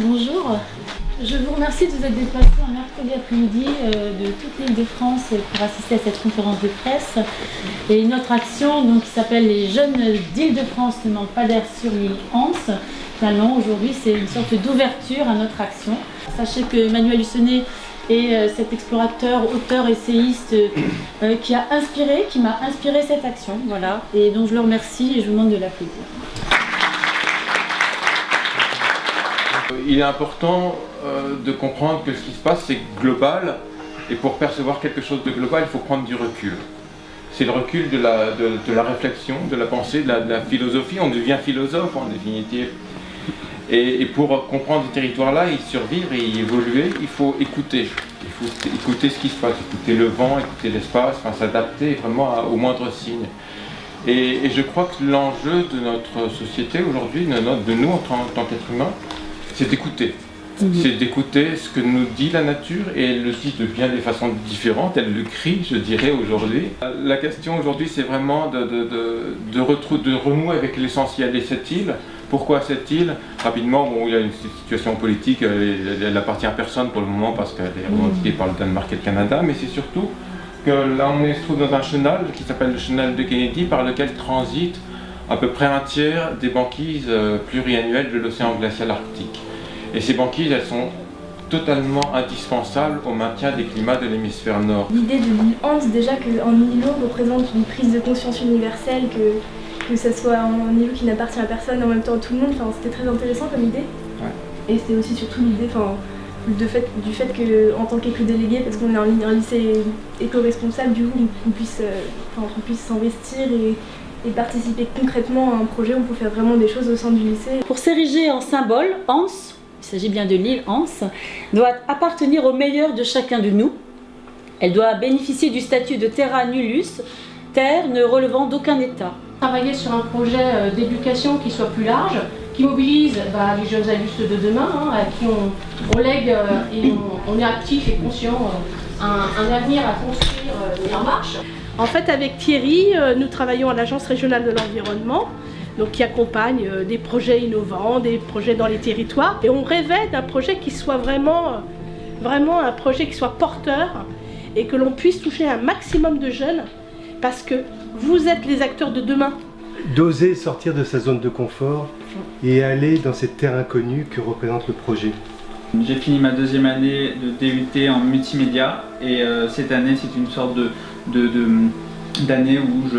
Bonjour. Je vous remercie de vous être déplacé un mercredi après-midi de toute l'Île-de-France pour assister à cette conférence de presse. Et notre action donc, qui s'appelle Les jeunes d'Île-de-France ne manquent pas d'air sur l'île Anse. Finalement, aujourd'hui, c'est une sorte d'ouverture à notre action. Sachez que Emmanuel Hussonnet est cet explorateur, auteur, essayiste qui m'a inspiré cette action. Voilà. Et donc je le remercie et je vous demande de l'applaudir. Il est important de comprendre que ce qui se passe, c'est global, et pour percevoir quelque chose de global, il faut prendre du recul. C'est le recul de la réflexion, de la pensée, de la philosophie. On devient philosophe en définitive. Et pour comprendre ce territoire-là, y survivre et y évoluer, il faut écouter. Il faut écouter ce qui se passe, écouter le vent, écouter l'espace, enfin, s'adapter vraiment au moindre signe. Et je crois que l'enjeu de notre société aujourd'hui, de nous en tant qu'êtres humains, c'est d'écouter. C'est d'écouter ce que nous dit la nature, et elle le dit de bien des façons différentes, elle le crie, je dirais, aujourd'hui. La question aujourd'hui, c'est vraiment de renouer avec l'essentiel. Et cette île, pourquoi cette île? Rapidement, bon, il y a une situation politique, elle appartient à personne pour le moment parce qu'elle est revendiquée par le Danemark et le Canada, mais c'est surtout que là, on se trouve dans un chenal qui s'appelle le chenal de Kennedy, par lequel transite à peu près un tiers des banquises pluriannuelles de l'océan glacial arctique. Et ces banquises, elles sont totalement indispensables au maintien des climats de l'hémisphère nord. L'idée de l'île Anse, déjà qu'un îlot représente une prise de conscience universelle, que ce soit un îlot qui n'appartient à personne, en même temps à tout le monde, c'était très intéressant comme idée. Ouais. Et c'était aussi surtout l'idée du fait qu'en tant qu'éco-délégué, parce qu'on est un lycée éco-responsable, du coup on puisse s'investir et participer concrètement à un projet où on peut faire vraiment des choses au sein du lycée. Pour s'ériger en symbole, Anse, il s'agit bien de l'île Anse, doit appartenir au meilleur de chacun de nous. Elle doit bénéficier du statut de terra nullius, terre ne relevant d'aucun État. Travailler sur un projet d'éducation qui soit plus large, qui mobilise les jeunes adultes de demain, à qui on lègue et on est actif et conscient un avenir à construire et en marche. En fait, avec Thierry, nous travaillons à l'Agence régionale de l'environnement, donc qui accompagne des projets innovants, des projets dans les territoires. Et on rêvait d'un projet qui soit vraiment un projet qui soit porteur et que l'on puisse toucher un maximum de jeunes, parce que vous êtes les acteurs de demain. D'oser sortir de sa zone de confort et aller dans cette terre inconnue que représente le projet. J'ai fini ma deuxième année de DUT en multimédia, et cette année c'est une sorte d'année où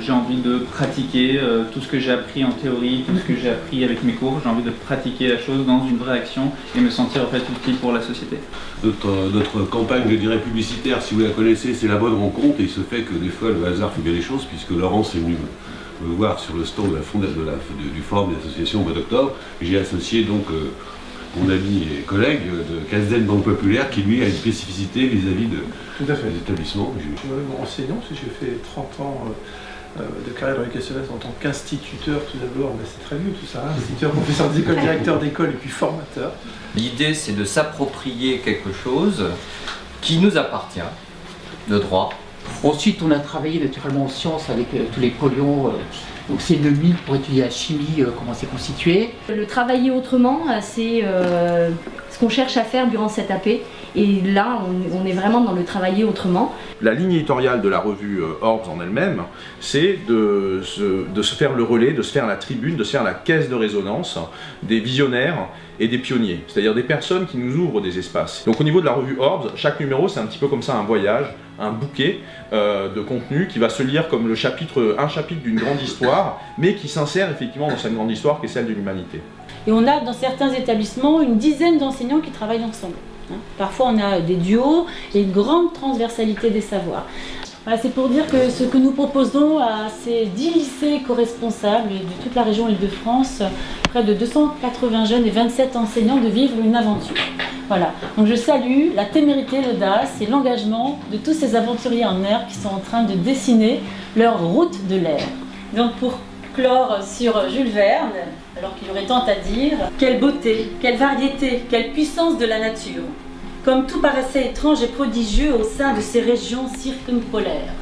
j'ai envie de pratiquer tout ce que j'ai appris en théorie, tout ce que j'ai appris avec mes cours. J'ai envie de pratiquer la chose dans une vraie action et me sentir en fait utile pour la société. Notre campagne, je dirais, publicitaire, si vous la connaissez, c'est la bonne rencontre, et il se fait que des fois le hasard fait bien les choses, puisque Laurence est venue me voir sur le stand du forum des associations au mois d'octobre. J'ai associé donc mon ami et collègue de Casden Banque Populaire, qui lui a une spécificité vis-à-vis des établissements. Mon enseignant, parce que j'ai fait 30 ans de carrière dans l'éducation en tant qu'instituteur tout d'abord, c'est très vieux tout ça, instituteur, professeur d'école, directeur d'école et puis formateur. L'idée, c'est de s'approprier quelque chose qui nous appartient, de droit. Ensuite, on a travaillé naturellement en sciences avec tous les polluants. Donc c'est une mine pour étudier la chimie, comment c'est constitué. Le travailler autrement, c'est ce qu'on cherche à faire durant cette AP. Et là, on est vraiment dans le travailler autrement. La ligne éditoriale de la revue Orbs en elle-même, c'est de se faire le relais, de se faire la tribune, de se faire la caisse de résonance des visionnaires et des pionniers, c'est-à-dire des personnes qui nous ouvrent des espaces. Donc au niveau de la revue Orbs, chaque numéro, c'est un petit peu comme ça un voyage, un bouquet de contenu qui va se lire comme un chapitre d'une grande histoire, mais qui s'insère effectivement dans cette grande histoire qui est celle de l'humanité. Et on a dans certains établissements une dizaine d'enseignants qui travaillent ensemble. Parfois on a des duos et une grande transversalité des savoirs. Voilà, c'est pour dire que ce que nous proposons à ces 10 lycées co-responsables de toute la région Île-de-France, près de 280 jeunes et 27 enseignants, de vivre une aventure. Voilà, donc je salue la témérité, l'audace et l'engagement de tous ces aventuriers en herbe qui sont en train de dessiner leur route de l'air. Donc pour clore sur Jules Verne, alors qu'il aurait tant à dire, quelle beauté, quelle variété, quelle puissance de la nature, comme tout paraissait étrange et prodigieux au sein de ces régions circumpolaires.